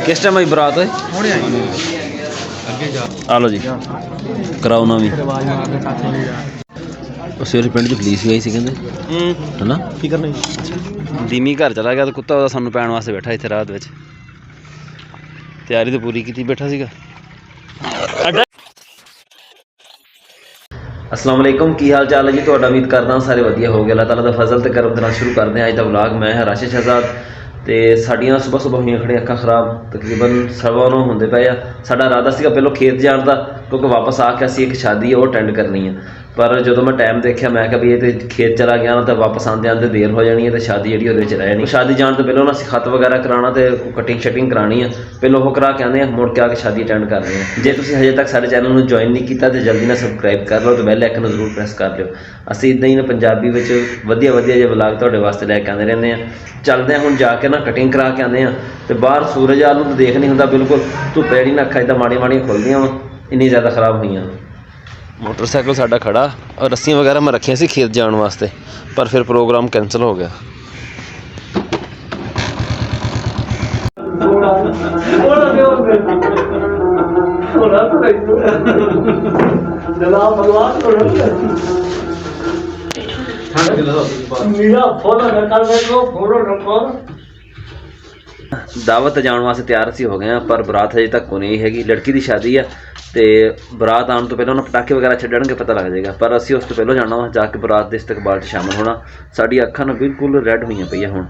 किस time I बरात है? आ लो जी कराओ ना भी सवेरे पिंड च पुलिस भी आई सी कहंदे है ना की करना धीमी घर चला गया तो कुत्ता ਉਹਦਾ ਸਾਨੂੰ ਪੈਣ ਵਾਸਤੇ ਬੈਠਾ ਇੱਥੇ ਰਾਤ ਵਿੱਚ ਤਿਆਰੀ ਤਾਂ ਪੂਰੀ ਕੀਤੀ ਬੈਠਾ ਸੀਗਾ। अस्सलाम वालेकुम की हाल चाल है जी ਤੁਹਾਡਾ उम्मीद करदा सारे वधिया हो गया अल्लाह ताला दा फजल ते करम दे नाल शुरू करते हैं अज दा व्लॉग। मैं है राशिद शहजाद ते साडियां सुबह सुबह होईयां खड़ियां अक्खां खराब तकरीबन 9:15 होंदे पए आ। साडा इरादा सीगा पहलों खेत जाण दा क्योंकि वापस आके असीं एक शादी है वो अटेंड करनी है पर जो मैं टाइम देखा मैं भी ये तो खेत चला गया ना तो वापस आते आते देर हो जानी है तो शादी जी वो रह नहीं। शादी जाने तो पहले ना असीं खत वगैरह कराना तो कटिंग शटिंग करानी है पहलों वो करा के आने मुड़ के आके शादी अटेंड कर रहे हैं। जे तुसीं हजे तक सारे चैनल में ज्वाइन नहीं किया तो जल्दी ना सबसक्राइब कर लो तो बैल आइकन जरूर प्रेस कर लो। असीं इदां ही ना पंजाबी विच वधिया वधिया जे व्लॉग तुहाडे वास्ते लैके आंदे रहंदे आ। चलते हैं हुण जाके ना कटिंग करा के आने तो बाहर सूरज आल नूं देख नहीं हुंदा बिल्कुल धुप्प जिहड़ी ना अखां इदां माड़ियां माड़ियां खुलदियां वा इन्नी ज़्यादा खराब हुई। मोटरसाइकिल साडा खड़ा और रस्सियां वगैरह मैं रखियां सी खेत जाने वास्ते पर फिर प्रोग्राम कैंसल हो गया। दावत जाने वास्ते तैयार सी हो गए पर बरात हजे तक कोई नहीं हैगी। लड़की की शादी है तो बरात आने तो पहले उन्हें पटाखे वगैरह छड्डणगे पता लग जाएगा पर असीं उस तो पहलों जाना वा जाके बरात के इस्तकबाल शामिल होना। साडी अखां ना बिल्कुल रैड हुई पई हुण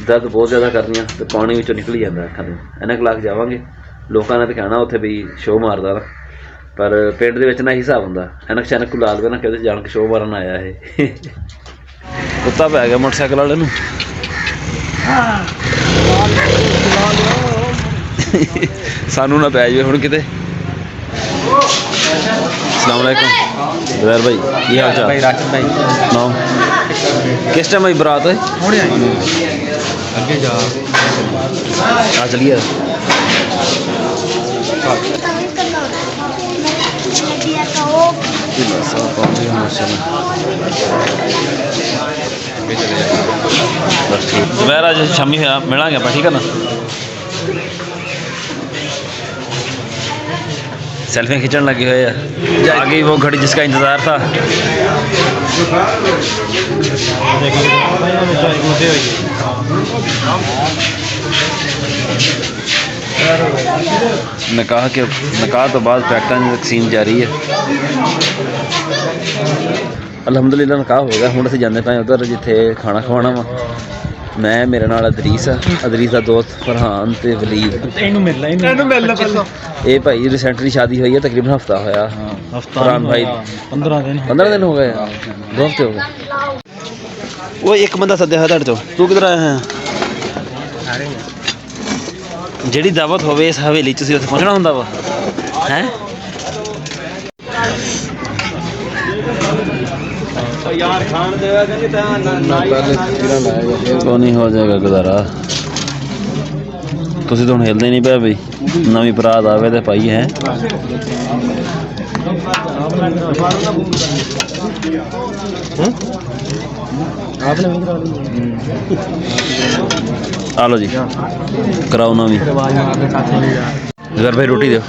दर्द बहुत ज़्यादा करनियां तो पानी विचों निकली जाता अखां तो इन्हां ला के जावांगे। लोगों ने तो कहना उत्थे भी शो मारदा ना पर पिंड दे विच ना हिसाब हुंदा ऐनक शैनक ला लवे ना कहते जान के शो मारन आया है। कुत्ता पै गया मोटरसाइकिल वाले नूं सानू ना पै जाए हुण किते। अस्सलाम वालेकुम ज़ुबैर भाई की हाल चाल भाई? राशिद भाई नाम किस टाइम आई बरात है? आगे जा आ चलिए बस ठीक ज़ुबैर आज शामी मिलांगे आप ठीक है ना। सेल्फियाँ खींचने लगे हुए हैं आ गई वो घड़ी जिसका इंतज़ार था। निकाह तो बाद पैकटां की तकसीम जारी है। अलहमदुलिल्लाह निकाह हो गया। हुण असीं जांदे पए उधर जिथे खाना खवाना वा। मैं मेरे नाल अदरीस का दोस्त फरहान ते वलीद ये भाई रिसेंटली शादी हुई है तकरीबन हफ्ता होया। फरहान भाई 15 दिन हो गए 2 हफ्ते हो गए। वो एक बंदा सद्या है तुहाडे चों तू किधर आया है? जिहड़ी दावत होवे इस हवेली च तुसीं उत्थे पहुंचना हुंदा वा हैं? यार खान देगा तो नहीं हो जाएगा गुजारा। तुसीं तो हुण हिलदे नहीं पे बई नवीं बरात आवे ते पाई है। आ लो जी कराओ ना भी ज़ुबैर भाई रोटी दो।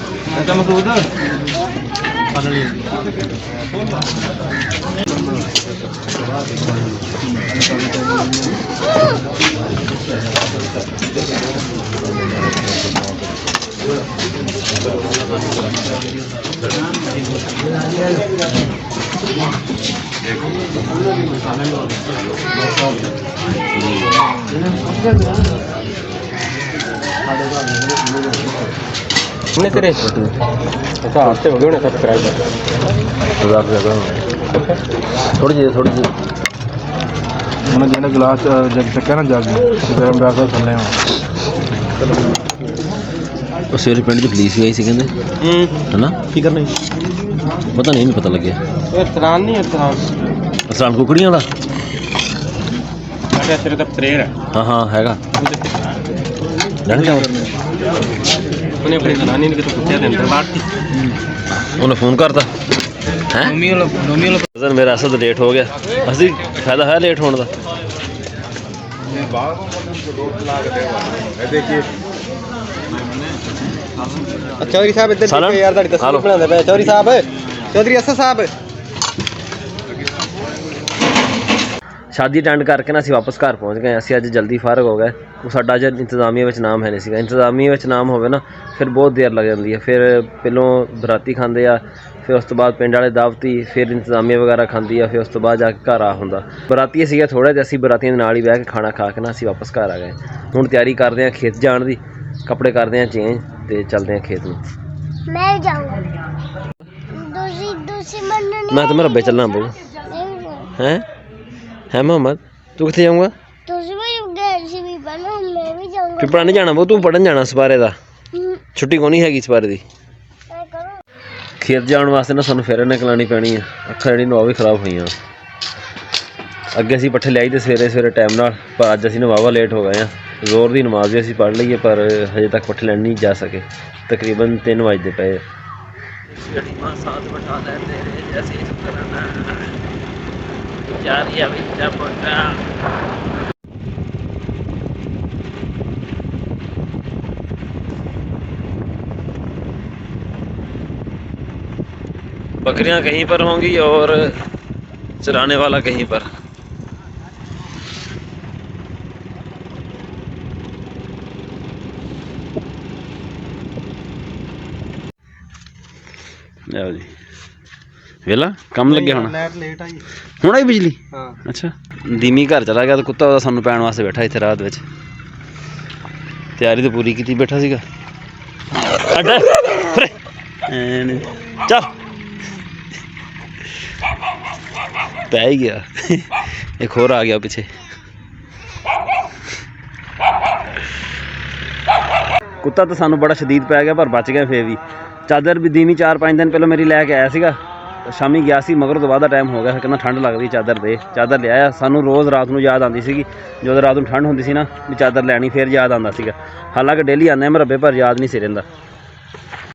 अच्छा हफ्ते हो गए सब्सक्राइब थोड़ी जी उन्हें जो गिलास जग चक्या ना जग गर्म प्यासा थले सवेरे पिंड च पुलिस भी आई सी कहंदे है ना की करना पता नहीं पता लगे असरान कुकड़ियां वाला हाँ हाँ हैगा उन्हें फोन करता है मेरा असद लेट हो गया असली फायदा है लेट होने का। चौधरी साहब इधर सालन? देखो यार ਤੁਹਾਡੀ हेलो। तस्वीर बनाते पे चौधरी साहब चौधरी असद साहब ਸ਼ਾਦੀ ਅਟੈਂਡ ਕਰਕੇ ਨਾ ਅਸੀਂ ਵਾਪਸ ਘਰ ਪਹੁੰਚ ਗਏ। ਅਸੀਂ ਅੱਜ ਜਲਦੀ ਫਾਰਗ ਹੋ ਗਏ। ਉਹ ਸਾਡਾ ਅੱਜ ਇੰਤਜ਼ਾਮੀਆ ਵਿੱਚ ਨਾਮ ਹੈ ਨਹੀਂ ਸੀਗਾ। ਇੰਤਜ਼ਾਮੀਆ ਵਿੱਚ ਨਾਮ ਹੋਵੇ ਨਾ ਫਿਰ ਬਹੁਤ ਦੇਰ ਲੱਗ ਜਾਂਦੀ ਹੈ। ਫਿਰ ਪਹਿਲੋਂ ਬਰਾਤੀ ਖਾਂਦੇ ਆ, ਫਿਰ ਉਸ ਤੋਂ ਬਾਅਦ ਪਿੰਡ ਵਾਲੇ ਦਾਵਤੀ, ਫਿਰ ਇੰਤਜ਼ਾਮੀਆ ਵਗੈਰਾ ਖਾਂਦੀ ਆ, ਫਿਰ ਉਸ ਤੋਂ ਬਾਅਦ ਜਾ ਕੇ ਘਰ ਆ ਹੁੰਦਾ। ਬਰਾਤੀ ਸੀਗੇ ਥੋੜ੍ਹੇ ਤੇ ਅਸੀਂ ਬਰਾਤੀਆਂ ਦੇ ਨਾਲ ਹੀ ਬਹਿ ਕੇ ਖਾਣਾ ਖਾ ਕੇ ਨਾ ਅਸੀਂ ਵਾਪਸ ਘਰ ਆ ਗਏ। ਹੁਣ ਤਿਆਰੀ ਕਰਦੇ ਹਾਂ ਖੇਤ ਜਾਣ ਦੀ, ਕੱਪੜੇ ਕਰਦੇ ਹਾਂ ਚੇਂਜ ਤੇ ਚੱਲਦੇ ਹਾਂ ਖੇਤ ਨੂੰ। मैं जाऊंगा दूसरी मन ਮੈਂ ਤਾਂ ਮਰਬੇ ਚੱਲਣਾ ਬੋ ਹੈ ਹੈ मोहम्मद तू कितने जाऊँगा? भी बनो मैं भी जाऊंगा तू पढ़ाने जाना वो, तू पढ़न जाना सपारे का छुट्टी को नहीं हैगी सपारे की। मैं करूं खेत जाने वास्ते ना सानू फेरे निकलानी पैनी है। अखा जी नवा भी खराब हुई अगे असी पट्ठे लियाई तो सवेरे सवेरे टाइम नाल, पर अज असी वाहवा लेट हो गए हैं। जोर की नमाज भी असी पढ़ लीए पर हजे तक पट्ठे लैन नहीं जा सके। तकरीबन 3 बजते पे बकरियां कहीं पर होंगी और चराने वाला कहीं पर। लो जी वेला कम लगे होना लाइट लेट आई हुण आई बिजली। हां अच्छा धीमी घर चला गया तो कुत्ता ਉਹਦਾ ਸਾਨੂੰ ਪੈਣ ਵਾਸਤੇ ਬੈਠਾ ਇੱਥੇ ਰਾਤ ਵਿੱਚ। ਤਿਆਰੀ ਤਾਂ ਪੂਰੀ ਕੀਤੀ ਬੈਠਾ ਸੀਗਾ। ਅੱਡ ਚੱਲ ਪੈ ਹੀ ਗਿਆ। ਇੱਕ ਹੋਰ ਆ ਗਿਆ ਪਿੱਛੇ। ਕੁੱਤਾ ਤਾਂ ਸਾਨੂੰ ਬੜਾ ਸ਼ਦੀਦ ਪੈ ਗਿਆ ਪਰ ਬਚ ਗਿਆ ਫੇਰ ਵੀ। ਚਾਦਰ ਵੀ ਦੀਵੀਂ 4-5 ਦਿਨ ਪਹਿਲਾਂ ਮੇਰੀ ਲੈ ਕੇ ਆਇਆ ਸੀਗਾ। ਸ਼ਾਮੀ ਗਿਆ ਸੀ ਮਗਰ ਤੋਂ ਬਾਅਦ ਦਾ ਟਾਈਮ ਹੋ ਗਿਆ, ਕਹਿੰਦਾ ਠੰਡ ਲੱਗਦੀ ਚਾਦਰ ਦੇ। ਚਾਦਰ ਲਿਆਇਆ। ਸਾਨੂੰ ਰੋਜ਼ ਰਾਤ ਨੂੰ ਯਾਦ ਆਉਂਦੀ ਸੀਗੀ ਜਦੋਂ ਰਾਤ ਨੂੰ ਠੰਡ ਹੁੰਦੀ ਸੀ ਨਾ ਵੀ ਚਾਦਰ ਲੈਣੀ, ਫਿਰ ਯਾਦ ਆਉਂਦਾ ਸੀਗਾ। ਹਾਲਾਂਕਿ ਡੇਲੀ ਆਉਂਦੇ ਮਰੱਬੇ ਪਰ ਯਾਦ ਨਹੀਂ ਸੀ ਰਹਿੰਦਾ।